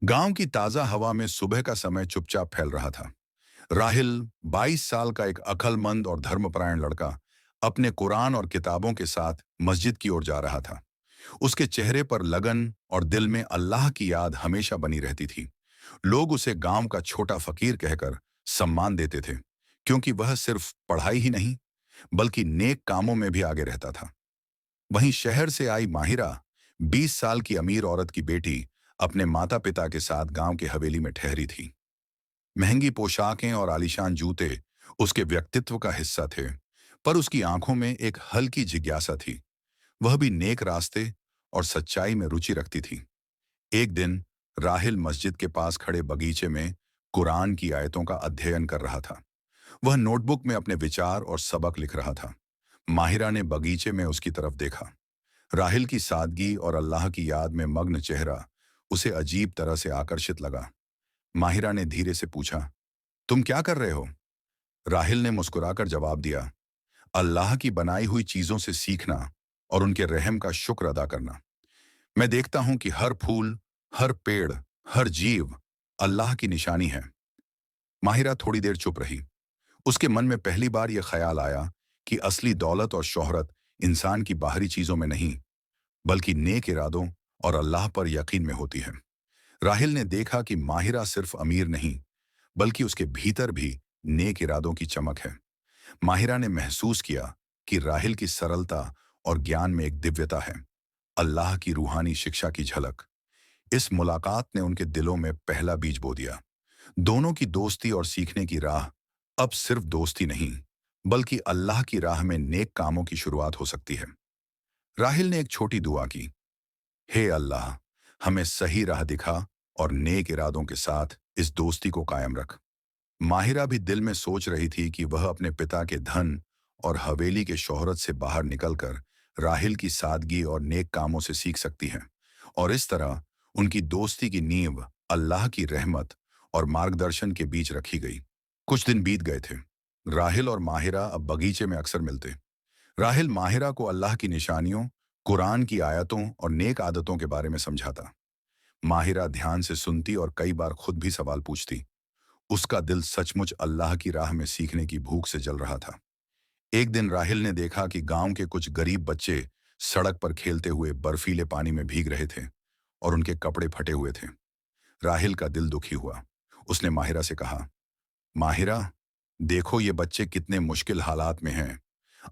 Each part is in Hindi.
गांव की ताजा हवा में सुबह का समय चुपचाप फैल रहा था। राहिल 22 साल का एक अक्लमंद और धर्मपरायण लड़का अपने कुरान और किताबों के साथ मस्जिद की ओर जा रहा था। उसके चेहरे पर लगन और दिल में अल्लाह की याद हमेशा बनी रहती थी। लोग उसे गांव का छोटा फकीर कहकर सम्मान देते थे, क्योंकि वह सिर्फ पढ़ाई ही नहीं बल्कि नेक कामों में भी आगे रहता था। वहीं शहर से आई माहिरा, 20 साल की अमीर औरत की बेटी, अपने माता पिता के साथ गांव की हवेली में ठहरी थी। महंगी पोशाकें और आलीशान जूते उसके व्यक्तित्व का हिस्सा थे, पर उसकी आंखों में एक हल्की जिज्ञासा थी। वह भी नेक रास्ते और सच्चाई में रुचि रखती थी। एक दिन राहिल मस्जिद के पास खड़े बगीचे में कुरान की आयतों का अध्ययन कर रहा था। वह नोटबुक में अपने विचार और सबक लिख रहा था। माहिरा ने बगीचे में उसकी तरफ देखा। राहिल की सादगी और अल्लाह की याद में मग्न चेहरा उसे अजीब तरह से आकर्षित लगा। माहिरा ने धीरे से पूछा, तुम क्या कर रहे हो? राहिल ने मुस्कुराकर जवाब दिया, अल्लाह की बनाई हुई चीजों से सीखना और उनके रहम का शुक्र अदा करना। मैं देखता हूं कि हर फूल, हर पेड़, हर जीव अल्लाह की निशानी है। माहिरा थोड़ी देर चुप रही। उसके मन में पहली बार यह ख्याल आया कि असली दौलत और शोहरत इंसान की बाहरी चीजों में नहीं, बल्कि नेक इरादों और अल्लाह पर यकीन में होती है। राहिल ने देखा कि माहिरा सिर्फ अमीर नहीं, बल्कि उसके भीतर भी नेक इरादों की चमक है। माहिरा ने महसूस किया कि राहिल की सरलता और ज्ञान में एक दिव्यता है, अल्लाह की रूहानी शिक्षा की झलक। इस मुलाकात ने उनके दिलों में पहला बीज बो दिया। दोनों की दोस्ती और सीखने की राह अब सिर्फ दोस्ती नहीं, बल्कि अल्लाह की राह में नेक कामों की शुरुआत हो सकती है। राहिल ने एक छोटी दुआ की, हे अल्लाह, हमें सही राह दिखा और नेक इरादों के साथ इस दोस्ती को कायम रख। माहिरा भी दिल में सोच रही थी कि वह अपने पिता के धन और हवेली के शोहरत से बाहर निकलकर राहिल की सादगी और नेक कामों से सीख सकती है, और इस तरह उनकी दोस्ती की नींव अल्लाह की रहमत और मार्गदर्शन के बीच रखी गई। कुछ दिन बीत गए थे। राहिल और माहिरा अब बगीचे में अक्सर मिलते। राहिल माहिरा को अल्लाह की निशानियों, कुरान की आयतों और नेक आदतों के बारे में समझाता। माहिरा ध्यान से सुनती और कई बार खुद भी सवाल पूछती। उसका दिल सचमुच अल्लाह की राह में सीखने की भूख से जल रहा था। एक दिन राहिल ने देखा कि गांव के कुछ गरीब बच्चे सड़क पर खेलते हुए बर्फीले पानी में भीग रहे थे और उनके कपड़े फटे हुए थे। राहिल का दिल दुखी हुआ। उसने माहिरा से कहा, माहिरा, देखो ये बच्चे कितने मुश्किल हालात में हैं।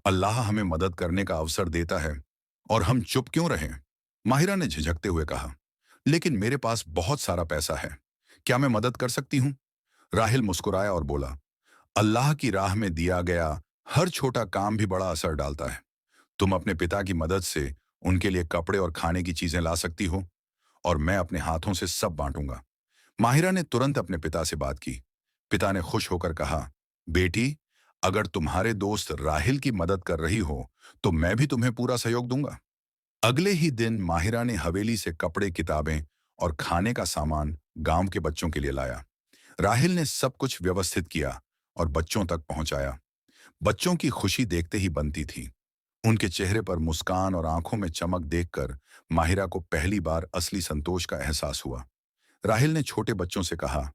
अल्लाह हमें मदद करने का अवसर देता है और हम चुप क्यों रहें? माहिरा ने झिझकते हुए कहा, लेकिन मेरे पास बहुत सारा पैसा है, क्या मैं मदद कर सकती हूँ? राहिल मुस्कुराया और बोला, अल्लाह की राह में दिया गया हर छोटा काम भी बड़ा असर डालता है। तुम अपने पिता की मदद से उनके लिए कपड़े और खाने की चीजें ला सकती हो, और मैं अपने हाथों से सब बांटूंगा। माहिरा ने तुरंत अपने पिता से बात की। पिता ने खुश होकर कहा, बेटी, अगर तुम्हारे दोस्त राहिल की मदद कर रही हो तो मैं भी तुम्हें पूरा सहयोग दूंगा। अगले ही दिन माहिरा ने हवेली से कपड़े, किताबें और खाने का सामान गांव के बच्चों के लिए लाया। राहिल ने सब कुछ व्यवस्थित किया और बच्चों तक पहुंचाया। बच्चों की खुशी देखते ही बनती थी। उनके चेहरे पर मुस्कान और आंखों में चमक देखकर माहिरा को पहली बार असली संतोष का एहसास हुआ। राहिल ने छोटे बच्चों से कहा,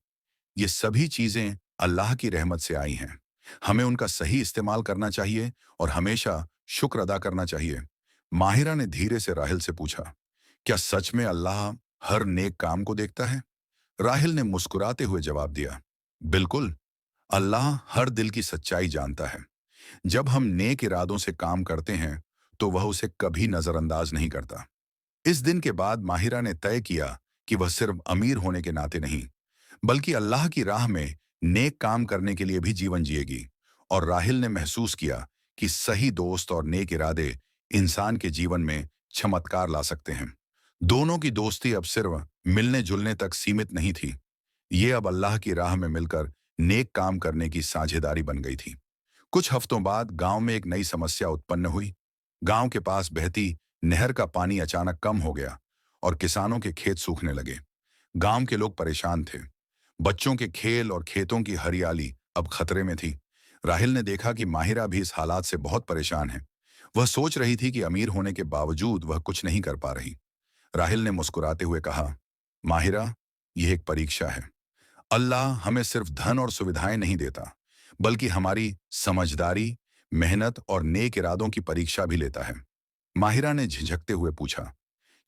ये सभी चीजें अल्लाह की रहमत से आई हैं। हमें उनका सही इस्तेमाल करना चाहिए और हमेशा शुक्र अदा करना चाहिए। माहिरा ने धीरे से राहिल से पूछा, क्या सच में अल्लाह हर नेक काम को देखता है? राहिल ने मुस्कुराते हुए जवाब दिया, बिल्कुल। अल्लाह हर दिल की सच्चाई जानता है। जब हम नेक इरादों से काम करते हैं तो वह उसे कभी नजरअंदाज नहीं करता। इस दिन के बाद माहिरा ने तय किया कि वह सिर्फ अमीर होने के नाते नहीं, बल्कि अल्लाह की राह में नेक काम करने के लिए भी जीवन जिएगी। और राहिल ने महसूस किया कि सही दोस्त और नेक इरादे इंसान के जीवन में चमत्कार ला सकते हैं। दोनों की दोस्ती अब सिर्फ मिलने जुलने तक सीमित नहीं थी। ये अब अल्लाह की राह में मिलकर नेक काम करने की साझेदारी बन गई थी। कुछ हफ्तों बाद गांव में एक नई समस्या उत्पन्न हुई। गांव के पास बहती नहर का पानी अचानक कम हो गया और किसानों के खेत सूखने लगे। गांव के लोग परेशान थे। बच्चों के खेल और खेतों की हरियाली अब खतरे में थी। राहिल ने देखा कि माहिरा भी इस हालात से बहुत परेशान है। वह सोच रही थी कि अमीर होने के बावजूद वह कुछ नहीं कर पा रही। राहिल ने मुस्कुराते हुए कहा, माहिरा, यह एक परीक्षा है। अल्लाह हमें सिर्फ धन और सुविधाएं नहीं देता, बल्कि हमारी समझदारी, मेहनत और नेक इरादों की परीक्षा भी लेता है। माहिरा ने झिझकते हुए पूछा,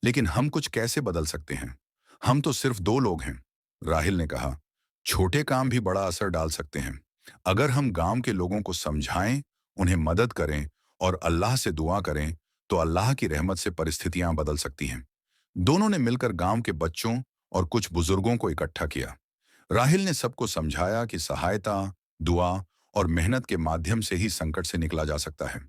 लेकिन हम कुछ कैसे बदल सकते हैं? हम तो सिर्फ दो लोग हैं। राहिल ने कहा, छोटे काम भी बड़ा असर डाल सकते हैं। अगर हम गांव के लोगों को समझाएं, उन्हें मदद करें और अल्लाह से दुआ करें, तो अल्लाह की रहमत से परिस्थितियां बदल सकती हैं। दोनों ने मिलकर गांव के बच्चों और कुछ बुजुर्गों को इकट्ठा किया। राहिल ने सबको समझाया कि सहायता, दुआ और मेहनत के माध्यम से ही संकट से निकला जा सकता है।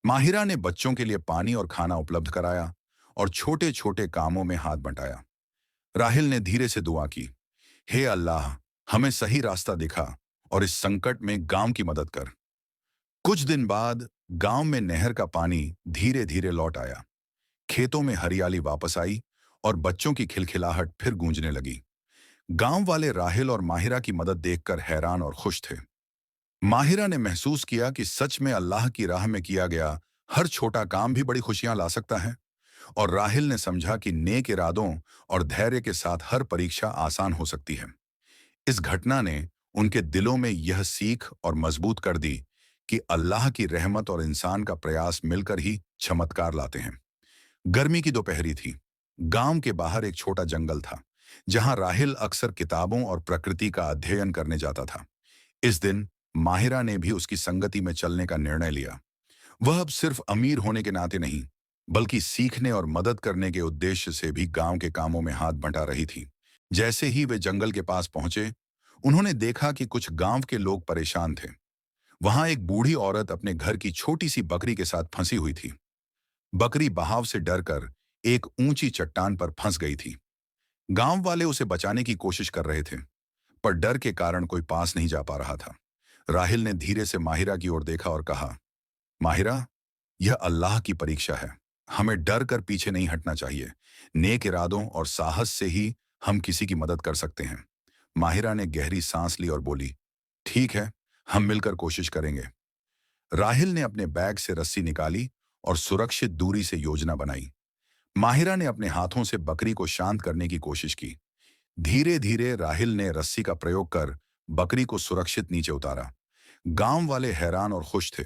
माहिरा ने बच्चों के लिए पानी और खाना उपलब्ध कराया और छोटे छोटे कामों में हाथ बंटाया। राहिल ने धीरे से दुआ की, हे अल्लाह, हमें सही रास्ता दिखा और इस संकट में गांव की मदद कर। कुछ दिन बाद गांव में नहर का पानी धीरे धीरे लौट आया। खेतों में हरियाली वापस आई और बच्चों की खिलखिलाहट फिर गूंजने लगी। गांव वाले राहिल और माहिरा की मदद देखकर हैरान और खुश थे। माहिरा ने महसूस किया कि सच में अल्लाह की राह में किया गया हर छोटा काम भी बड़ी खुशियां ला सकता है, और राहिल ने समझा कि नेक इरादों और धैर्य के साथ हर परीक्षा आसान हो सकती है। इस घटना ने उनके दिलों में यह सीख और मजबूत कर दी कि अल्लाह की रहमत और इंसान का प्रयास मिलकर ही चमत्कार लाते हैं। गर्मी की दोपहरी थी। गांव के बाहर एक छोटा जंगल था, जहां राहिल अक्सर किताबों और प्रकृति का अध्ययन करने जाता था। इस दिन माहिरा ने भी उसकी संगति में चलने का निर्णय लिया। वह अब सिर्फ अमीर होने के नाते नहीं, बल्कि सीखने और मदद करने के उद्देश्य से भी गांव के कामों में हाथ बंटा रही थी। जैसे ही वे जंगल के पास पहुंचे, उन्होंने देखा कि कुछ गांव के लोग परेशान थे। वहां एक बूढ़ी औरत अपने घर की छोटी सी बकरी के साथ फंसी हुई थी। बकरी बहाव से डरकर एक ऊंची चट्टान पर फंस गई थी। गांव वाले उसे बचाने की कोशिश कर रहे थे, पर डर के कारण कोई पास नहीं जा पा रहा था। राहिल ने धीरे से माहिरा की ओर देखा और कहा, माहिरा, यह अल्लाह की परीक्षा है। हमें डर कर पीछे नहीं हटना चाहिए। नेक इरादों और साहस से ही हम किसी की मदद कर सकते हैं। माहिरा ने गहरी सांस ली और बोली, ठीक है, हम मिलकर कोशिश करेंगे। राहिल ने अपने बैग से रस्सी निकाली और सुरक्षित दूरी से योजना बनाई। माहिरा ने अपने हाथों से बकरी को शांत करने की कोशिश की। धीरे धीरे राहिल ने रस्सी का प्रयोग कर बकरी को सुरक्षित नीचे उतारा। गांव वाले हैरान और खुश थे।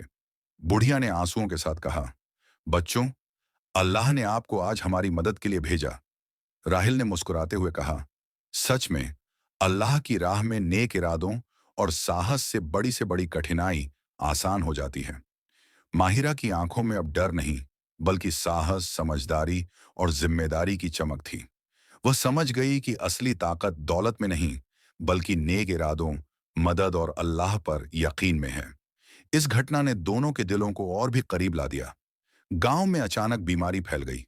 बुढ़िया ने आंसुओं के साथ कहा, बच्चों, अल्लाह ने आपको आज हमारी मदद के लिए भेजा। राहिल ने मुस्कुराते हुए कहा, सच में, अल्लाह की राह में नेक इरादों और साहस से बड़ी कठिनाई आसान हो जाती है। माहिरा की आंखों में अब डर नहीं, बल्कि साहस, समझदारी और जिम्मेदारी की चमक थी। वह समझ गई कि असली ताकत दौलत में नहीं, बल्कि नेक इरादों, मदद और अल्लाह पर यकीन में है। इस घटना ने दोनों के दिलों को और भी करीब ला दिया। गांव में अचानक बीमारी फैल गई।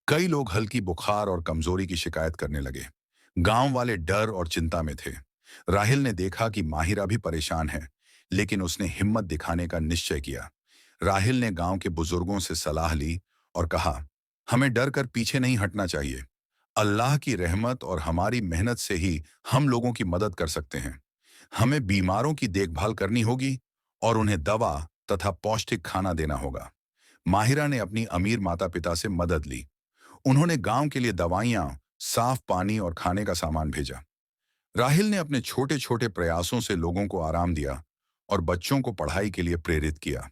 कई लोग हल्की बुखार और कमजोरी की शिकायत करने लगे। गांव वाले डर और चिंता में थे। राहिल ने देखा कि माहिरा भी परेशान है, लेकिन उसने हिम्मत दिखाने का निश्चय किया। राहिल ने गांव के बुजुर्गों से सलाह ली और कहा, हमें डर कर पीछे नहीं हटना चाहिए। अल्लाह की रहमत और हमारी मेहनत से ही हम लोगों की मदद कर सकते हैं। हमें बीमारों की देखभाल करनी होगी और उन्हें दवा तथा पौष्टिक खाना देना होगा। माहिरा ने अपनी अमीर माता पिता से मदद ली। उन्होंने गांव के लिए दवाइयां, साफ पानी और खाने का सामान भेजा। राहिल ने अपने छोटे छोटे प्रयासों से लोगों को आराम दिया और बच्चों को पढ़ाई के लिए प्रेरित किया।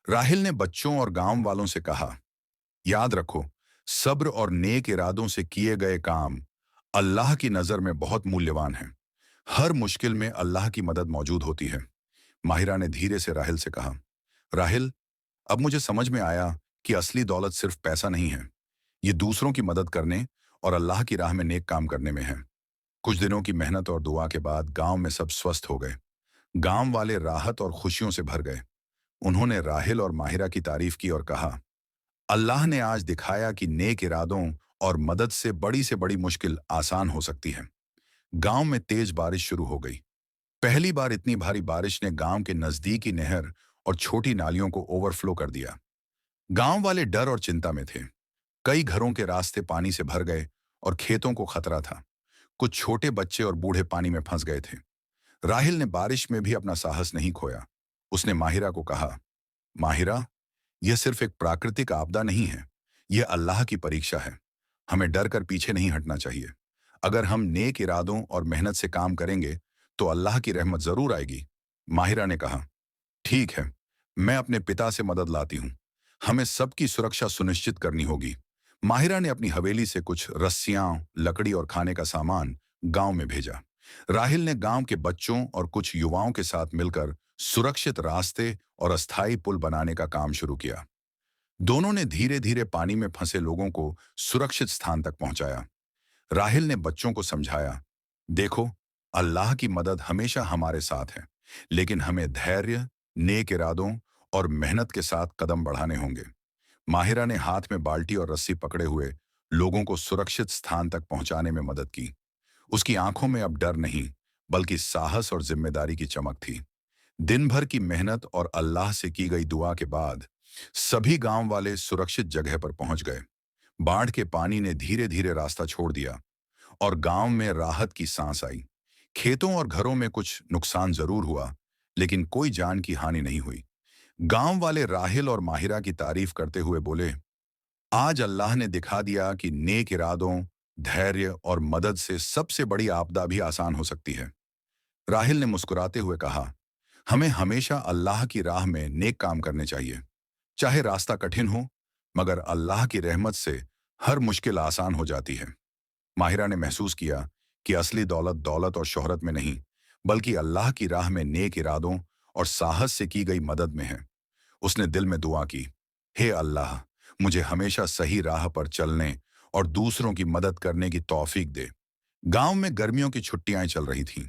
राहिल ने बच्चों और गांव वालों से कहा, याद रखो, सब्र और नेक इरादों से किए गए काम अल्लाह की नजर में बहुत मूल्यवान हैं। हर मुश्किल में अल्लाह की मदद मौजूद होती है। माहिरा ने धीरे से राहिल से कहा, राहिल, अब मुझे समझ में आया कि असली दौलत सिर्फ पैसा नहीं है। ये दूसरों की मदद करने और अल्लाह की राह में नेक काम करने में है। कुछ दिनों की मेहनत और दुआ के बाद गांव में सब स्वस्थ हो गए। गांव वाले राहत और खुशियों से भर गए। उन्होंने राहिल और माहिरा की तारीफ की और कहा, अल्लाह ने आज दिखाया कि नेक इरादों और मदद से बड़ी मुश्किल आसान हो सकती है। गांव में तेज बारिश शुरू हो गई। पहली बार इतनी भारी बारिश ने गांव के नजदीकी नहर और छोटी नालियों को ओवरफ्लो कर दिया। गांव वाले डर और चिंता में थे। कई घरों के रास्ते पानी से भर गए और खेतों को खतरा था। कुछ छोटे बच्चे और बूढ़े पानी में फंस गए थे। राहिल ने बारिश में भी अपना साहस नहीं खोया। उसने माहिरा को कहा, माहिरा, यह सिर्फ एक प्राकृतिक आपदा नहीं है, यह अल्लाह की परीक्षा है। हमें डर कर पीछे नहीं हटना चाहिए। अगर हम नेक इरादों और मेहनत से काम करेंगे तो अल्लाह की रहमत जरूर आएगी। माहिरा ने कहा, ठीक है, मैं अपने पिता से मदद लाती हूँ। हमें सबकी सुरक्षा सुनिश्चित करनी होगी। माहिरा ने अपनी हवेली से कुछ रस्सियां, लकड़ी और खाने का सामान गांव में भेजा। राहिल ने गांव के बच्चों और कुछ युवाओं के साथ मिलकर सुरक्षित रास्ते और अस्थायी पुल बनाने का काम शुरू किया। दोनों ने धीरे धीरे पानी में फंसे लोगों को सुरक्षित स्थान तक पहुंचाया। राहिल ने बच्चों को समझाया, देखो, अल्लाह की मदद हमेशा हमारे साथ है, लेकिन हमें धैर्य, नेक इरादों और मेहनत के साथ कदम बढ़ाने होंगे। माहिरा ने हाथ में बाल्टी और रस्सी पकड़े हुए लोगों को सुरक्षित स्थान तक पहुंचाने में मदद की। उसकी आंखों में अब डर नहीं, बल्कि साहस और जिम्मेदारी की चमक थी। दिन भर की मेहनत और अल्लाह से की गई दुआ के बाद सभी गांव वाले सुरक्षित जगह पर पहुंच गए। बाढ़ के पानी ने धीरे धीरे रास्ता छोड़ दिया और गांव में राहत की सांस आई। खेतों और घरों में कुछ नुकसान जरूर हुआ, लेकिन कोई जान की हानि नहीं हुई। गांव वाले राहिल और माहिरा की तारीफ करते हुए बोले, आज अल्लाह ने दिखा दिया कि नेक इरादों, धैर्य और मदद से सबसे बड़ी आपदा भी आसान हो सकती है। राहिल ने मुस्कुराते हुए कहा, हमें हमेशा अल्लाह की राह में नेक काम करने चाहिए, चाहे रास्ता कठिन हो, मगर अल्लाह की रहमत से हर मुश्किल आसान हो जाती है। माहिरा ने महसूस किया कि असली दौलत दौलत और शोहरत में नहीं, बल्कि अल्लाह की राह में नेक इरादों और साहस से की गई मदद में है। उसने दिल में दुआ की, हे अल्लाह, मुझे हमेशा सही राह पर चलने और दूसरों की मदद करने की तौफीक दे। गांव में गर्मियों की छुट्टियां चल रही थीं।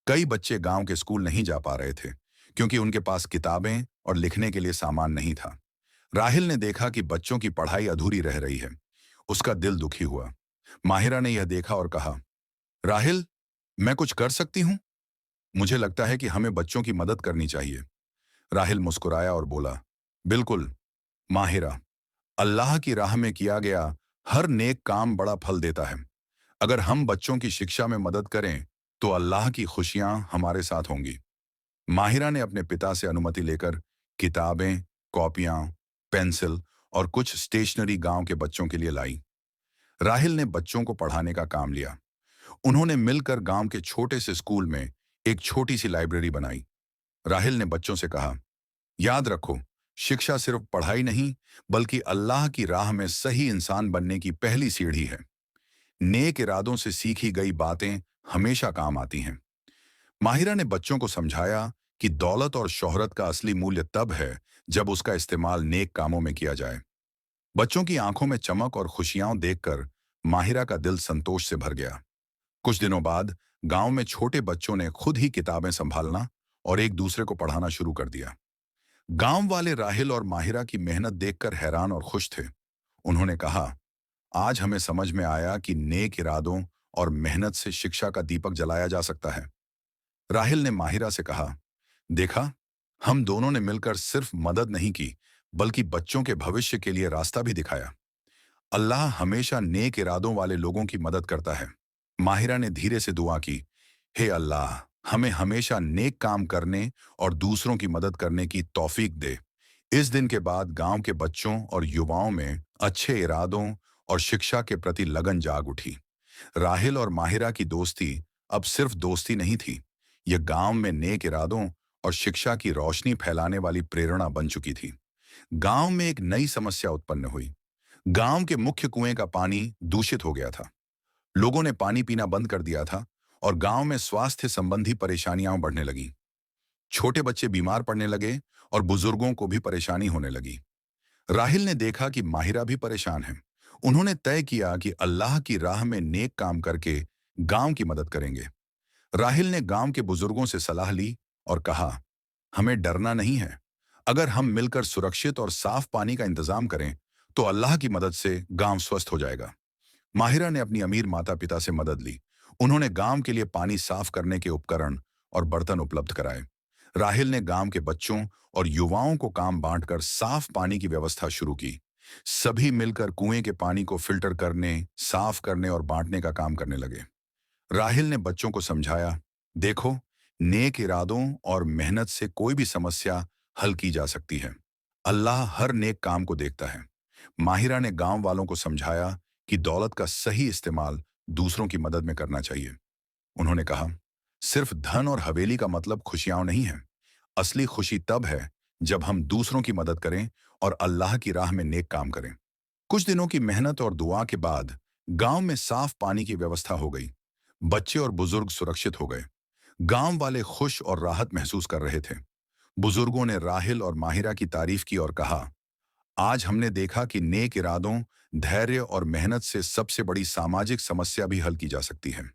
कई बच्चे गांव के स्कूल नहीं जा पा रहे थे, क्योंकि उनके पास किताबें और लिखने के लिए सामान नहीं था। राहिल ने देखा कि बच्चों की पढ़ाई अधूरी रह रही है। उसका दिल दुखी हुआ। माहिरा ने यह देखा और कहा, राहिल, मैं कुछ कर सकती हूँ? मुझे लगता है कि हमें बच्चों की मदद करनी चाहिए। राहिल मुस्कुराया और बोला, बिल्कुल माहिरा, अल्लाह की राह में किया गया हर नेक काम बड़ा फल देता है। अगर हम बच्चों की शिक्षा में मदद करें तो अल्लाह की खुशियां हमारे साथ होंगी। माहिरा ने अपने पिता से अनुमति लेकर किताबें, कॉपियां, पेंसिल और कुछ स्टेशनरी गांव के बच्चों के लिए लाई। राहिल ने बच्चों को पढ़ाने का काम लिया। उन्होंने मिलकर गांव के छोटे से स्कूल में एक छोटी सी लाइब्रेरी बनाई। राहिल ने बच्चों से कहा, याद रखो, शिक्षा सिर्फ पढ़ाई नहीं, बल्कि अल्लाह की राह में सही इंसान बनने की पहली सीढ़ी है। नेक इरादों से सीखी गई बातें हमेशा काम आती हैं। माहिरा ने बच्चों को समझाया कि दौलत और शोहरत का असली मूल्य तब है जब उसका इस्तेमाल नेक कामों में किया जाए। बच्चों की आंखों में चमक और खुशियां देखकर माहिरा का दिल संतोष से भर गया। कुछ दिनों बाद गांव में छोटे बच्चों ने खुद ही किताबें संभालना और एक दूसरे को पढ़ाना शुरू कर दिया। गांव वाले राहिल और माहिरा की मेहनत देखकर हैरान और खुश थे। उन्होंने कहा, आज हमें समझ में आया कि नेक इरादों और मेहनत से शिक्षा का दीपक जलाया जा सकता है। राहिल ने माहिरा से कहा, देखा, हम दोनों ने मिलकर सिर्फ मदद नहीं की, बल्कि बच्चों के भविष्य के लिए रास्ता भी दिखाया। अल्लाह हमेशा नेक इरादों वाले लोगों की मदद करता है। माहिरा ने धीरे से दुआ की, हे अल्लाह, हमें हमेशा नेक काम करने और दूसरों की मदद करने की तौफीक दे। इस दिन के बाद गांव के बच्चों और युवाओं में अच्छे इरादों और शिक्षा के प्रति लगन जाग उठी। राहिल और माहिरा की दोस्ती अब सिर्फ दोस्ती नहीं थी, यह गांव में नेक इरादों और शिक्षा की रोशनी फैलाने वाली प्रेरणा बन चुकी थी। गांव में एक नई समस्या उत्पन्न हुई। गांव के मुख्य कुएं का पानी दूषित हो गया था। लोगों ने पानी पीना बंद कर दिया था और गांव में स्वास्थ्य संबंधी परेशानियां बढ़ने लगीं। छोटे बच्चे बीमार पड़ने लगे और बुजुर्गों को भी परेशानी होने लगी। राहिल ने देखा कि माहिरा भी परेशान है। उन्होंने तय किया कि अल्लाह की राह में नेक काम करके गांव की मदद करेंगे। राहिल ने गांव के बुजुर्गों से सलाह ली और कहा, हमें डरना नहीं है। अगर हम मिलकर सुरक्षित और साफ पानी का इंतजाम करें तो अल्लाह की मदद से गांव स्वस्थ हो जाएगा। माहिरा ने अपनी अमीर माता पिता से मदद ली। उन्होंने गांव के लिए पानी साफ करने के उपकरण और बर्तन उपलब्ध कराए। राहिल ने गांव के बच्चों और युवाओं को काम बांटकर साफ पानी की व्यवस्था शुरू की। सभी मिलकर कुएं के पानी को फिल्टर करने, साफ करने और बांटने का काम करने लगे। राहिल ने बच्चों को समझाया, देखो, नेक इरादों और मेहनत से कोई भी समस्या हल की जा सकती है। अल्लाह हर नेक काम को देखता है। माहिरा ने गांव वालों को समझाया कि दौलत का सही इस्तेमाल दूसरों की मदद में करना चाहिए। उन्होंने कहा, सिर्फ धन और हवेली का मतलब खुशियां नहीं है। असली खुशी तब है जब हम दूसरों की मदद करें और अल्लाह की राह में नेक काम करें। कुछ दिनों की मेहनत और दुआ के बाद गांव में साफ पानी की व्यवस्था हो गई। बच्चे और बुजुर्ग सुरक्षित हो गए। गांव वाले खुश और राहत महसूस कर रहे थे। बुजुर्गों ने राहिल और माहिरा की तारीफ की और कहा, आज हमने देखा कि नेक इरादों, धैर्य और मेहनत से सबसे बड़ी सामाजिक समस्या भी हल की जा सकती है।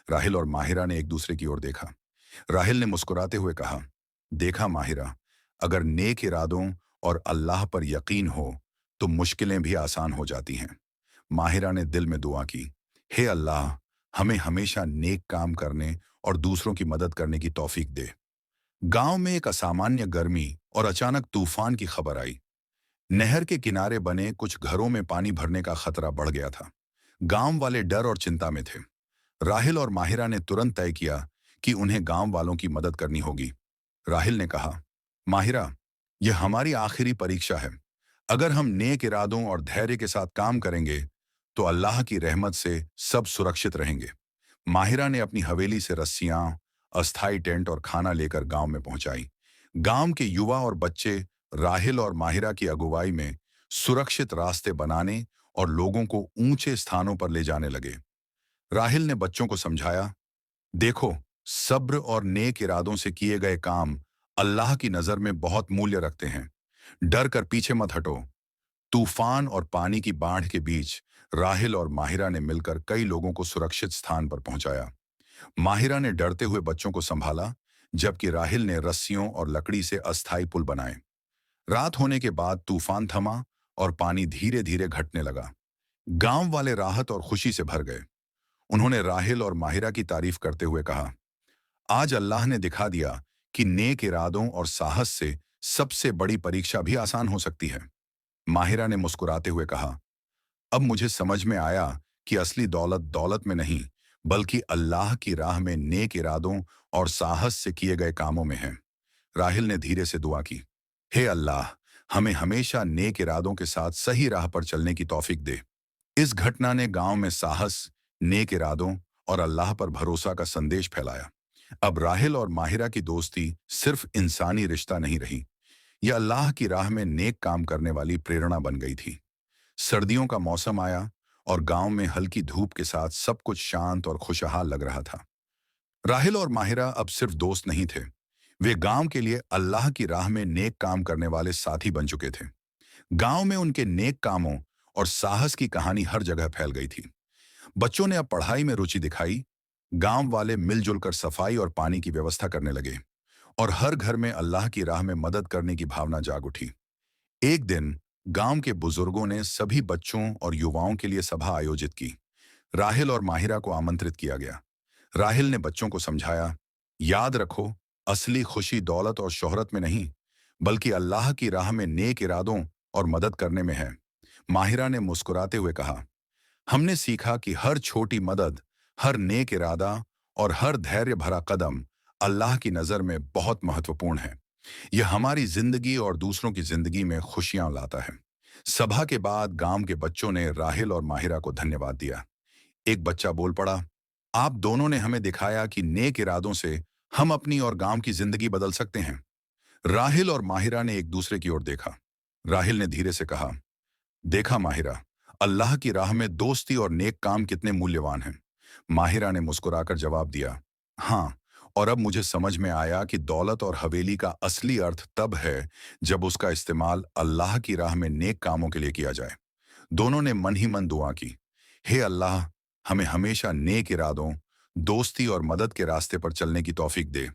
राहिल और माहिरा ने एक दूसरे की ओर देखा। राहिल ने मुस्कुराते हुए कहा, देखा माहिरा, अगर नेक इरादों और अल्लाह पर यकीन हो तो मुश्किलें भी आसान हो जाती हैं। माहिरा ने दिल में दुआ की, हे अल्लाह, हमें हमेशा नेक काम करने और दूसरों की मदद करने की तौफीक दे। गांव में एक असामान्य गर्मी और अचानक तूफान की खबर आई। नहर के किनारे बने कुछ घरों में पानी भरने का खतरा बढ़ गया था। गांव वाले डर और चिंता में थे। राहिल और माहिरा ने तुरंत तय किया कि उन्हें गांव वालों की मदद करनी होगी। राहिल ने कहा, माहिरा, यह हमारी आखिरी परीक्षा है। अगर हम नेक इरादों और धैर्य के साथ काम करेंगे तो अल्लाह की रहमत से सब सुरक्षित रहेंगे। माहिरा ने अपनी हवेली से रस्सियां, अस्थाई टेंट और खाना लेकर गांव में पहुंचाई। गांव के युवा और बच्चे राहिल और माहिरा की अगुवाई में सुरक्षित रास्ते बनाने और लोगों को ऊंचे स्थानों पर ले जाने लगे। राहिल ने बच्चों को समझाया, देखो, सब्र और नेक इरादों से किए गए काम अल्लाह की नजर में बहुत मूल्य रखते हैं। डर कर पीछे मत हटो। तूफान और पानी की बाढ़ के बीच राहिल और माहिरा ने मिलकर कई लोगों को सुरक्षित स्थान पर पहुंचाया। माहिरा ने डरते हुए बच्चों को संभाला, जबकि राहिल ने रस्सियों और लकड़ी से अस्थायी पुल बनाए। रात होने के बाद तूफान थमा और पानी धीरे धीरे घटने लगा। गांव वाले राहत और खुशी से भर गए। उन्होंने राहिल और माहिरा की तारीफ करते हुए कहा, आज अल्लाह ने दिखा दिया कि नेक इरादों और साहस से सबसे बड़ी परीक्षा भी आसान हो सकती है। माहिरा ने मुस्कुराते हुए कहा, अब मुझे समझ में आया कि असली दौलत दौलत में नहीं, बल्कि अल्लाह की राह में नेक इरादों और साहस से किए गए कामों में है। राहिल ने धीरे से दुआ की, हे अल्लाह, हमें हमेशा नेक इरादों के साथ सही राह पर चलने की तौफीक दे। इस घटना ने गांव में साहस, नेक इरादों और अल्लाह पर भरोसा का संदेश फैलाया। अब राहिल और माहिरा की दोस्ती सिर्फ इंसानी रिश्ता नहीं रही, यह अल्लाह की राह में नेक काम करने वाली प्रेरणा बन गई थी। सर्दियों का मौसम आया और गांव में हल्की धूप के साथ सब कुछ शांत और खुशहाल लग रहा था। राहिल और माहिरा अब सिर्फ दोस्त नहीं थे, वे गांव के लिए अल्लाह की राह में नेक काम करने वाले साथी बन चुके थे। गांव में उनके नेक कामों और साहस की कहानी हर जगह फैल गई थी। बच्चों ने अब पढ़ाई में रुचि दिखाई, गांव वाले मिलजुल कर सफाई और पानी की व्यवस्था करने लगे और हर घर में अल्लाह की राह में मदद करने की भावना जाग उठी। एक दिन गांव के बुजुर्गों ने सभी बच्चों और युवाओं के लिए सभा आयोजित की। राहिल और माहिरा को आमंत्रित किया गया। राहिल ने बच्चों को समझाया, याद रखो, असली खुशी दौलत और शोहरत में नहीं, बल्कि अल्लाह की राह में नेक इरादों और मदद करने में है। माहिरा ने मुस्कुराते हुए कहा, हमने सीखा कि हर छोटी मदद, हर नेक इरादा और हर धैर्य भरा कदम अल्लाह की नज़र में बहुत महत्वपूर्ण है। यह हमारी जिंदगी और दूसरों की जिंदगी में खुशियां लाता है। सभा के बाद गांव के बच्चों ने राहिल और माहिरा को धन्यवाद दिया। एक बच्चा बोल पड़ा, आप दोनों ने हमें दिखाया कि नेक इरादों से हम अपनी और गांव की जिंदगी बदल सकते हैं। राहिल और माहिरा ने एक दूसरे की ओर देखा। राहिल ने धीरे से कहा, देखा माहिरा, अल्लाह की राह में दोस्ती और नेक काम कितने मूल्यवान हैं। माहिरा ने मुस्कुराकर जवाब दिया, हाँ, और अब मुझे समझ में आया कि दौलत और हवेली का असली अर्थ तब है जब उसका इस्तेमाल अल्लाह की राह में नेक कामों के लिए किया जाए। दोनों ने मन ही मन दुआ की, हे अल्लाह, हमें हमेशा नेक इरादों, दोस्ती और मदद के रास्ते पर चलने की तौफीक दे।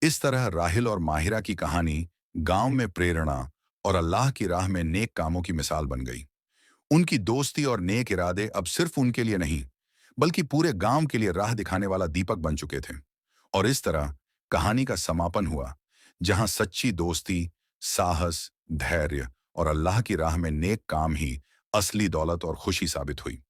इस तरह राहिल और माहिरा की कहानी गांव में प्रेरणा और अल्लाह की राह में नेक कामों की मिसाल बन गई। उनकी दोस्ती और नेक इरादे अब सिर्फ उनके लिए नहीं, बल्कि पूरे गांव के लिए राह दिखाने वाला दीपक बन चुके थे। और इस तरह कहानी का समापन हुआ, जहां सच्ची दोस्ती, साहस, धैर्य और अल्लाह की राह में नेक काम ही असली दौलत और खुशी साबित हुई।